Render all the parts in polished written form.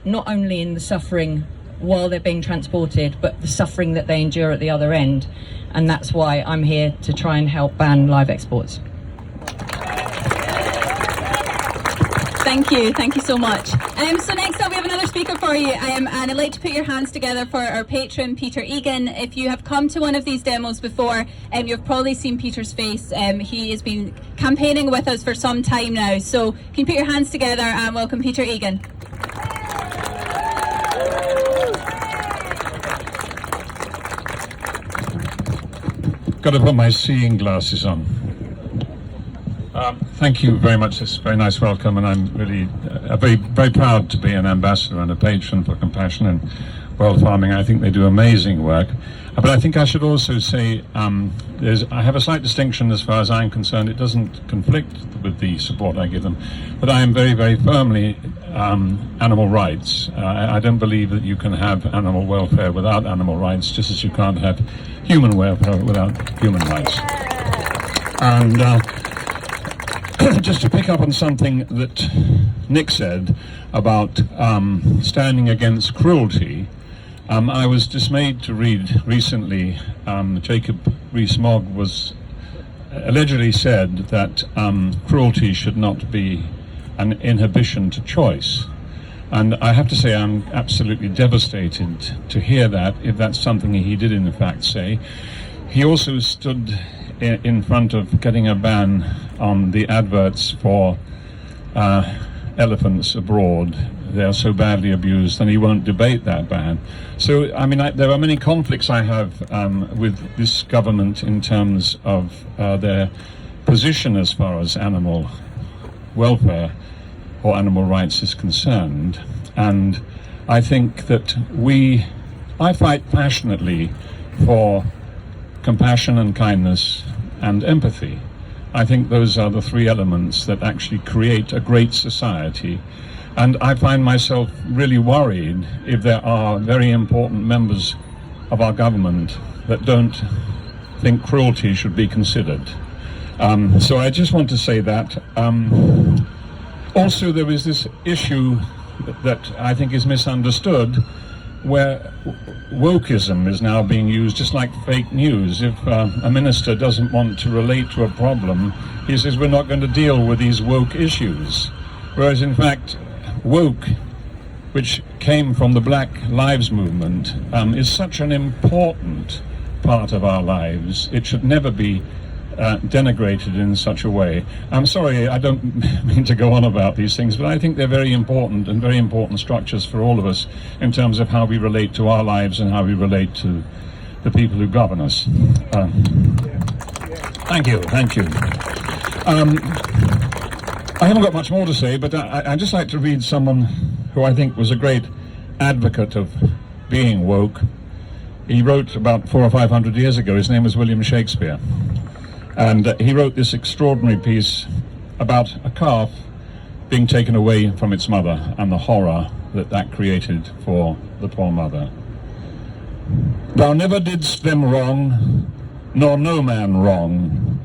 not only in the suffering while they're being transported, but the suffering that they endure at the other end. And that's why I'm here to try and help ban live exports. Thank you so much. So next up we have another speaker for you, and I'd like to put your hands together for our patron, Peter Egan. If you have come to one of these demos before, you've probably seen Peter's face. He has been campaigning with us for some time now, so can you put your hands together and welcome Peter Egan. Got to put my seeing glasses on. Thank you very much. It's a very nice welcome, and I'm really very proud to be an ambassador and a patron for Compassion and World Farming. I think they do amazing work. But I think I should also say I have a slight distinction as far as I'm concerned. It doesn't conflict with the support I give them, but I am very, very firmly animal rights. I don't believe that you can have animal welfare without animal rights, just as you can't have human welfare without human rights. And just to pick up on something that Nick said about standing against cruelty, I was dismayed to read recently Jacob Rees-Mogg was allegedly said that cruelty should not be an inhibition to choice. And I have to say I'm absolutely devastated to hear that, if that's something he did in fact say. He also stood in front of getting a ban on the adverts for elephants abroad. They are so badly abused, and he won't debate that ban. So, I mean, there are many conflicts I have with this government in terms of their position as far as animal welfare or animal rights is concerned. And I think that I fight passionately for compassion and kindness and empathy. I think those are the three elements that actually create a great society. And I find myself really worried if there are very important members of our government that don't think cruelty should be considered. So I just want to say that. Also, there is this issue that I think is misunderstood, where wokeism is now being used just like fake news. If a minister doesn't want to relate to a problem, he says we're not going to deal with these woke issues. Whereas in fact, woke, which came from the Black Lives Movement, is such an important part of our lives. It should never be denigrated in such a way. I'm sorry, I don't mean to go on about these things, but I think they're very important and very important structures for all of us in terms of how we relate to our lives and how we relate to the people who govern us. Thank you. I haven't got much more to say, but I'd just like to read someone who I think was a great advocate of being woke. He wrote about 400 or 500 years ago. His name was William Shakespeare. And he wrote this extraordinary piece about a calf being taken away from its mother and the horror that created for the poor mother. Thou never didst them wrong, nor no man wrong.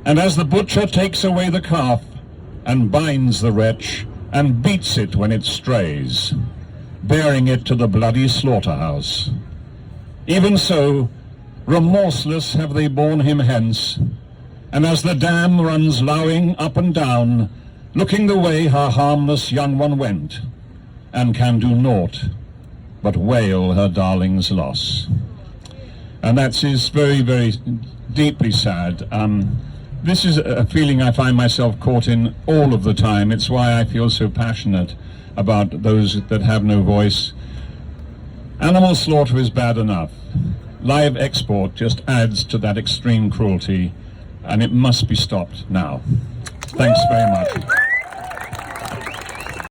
And as the butcher takes away the calf and binds the wretch and beats it when it strays, bearing it to the bloody slaughterhouse, even so remorseless have they borne him hence, and as the dam runs lowing up and down, looking the way her harmless young one went, and can do naught but wail her darling's loss. And that is very, very deeply sad. This is a feeling I find myself caught in all of the time. It's why I feel so passionate about those that have no voice. Animal slaughter is bad enough. Live export just adds to that extreme cruelty, and it must be stopped now. Thanks very much.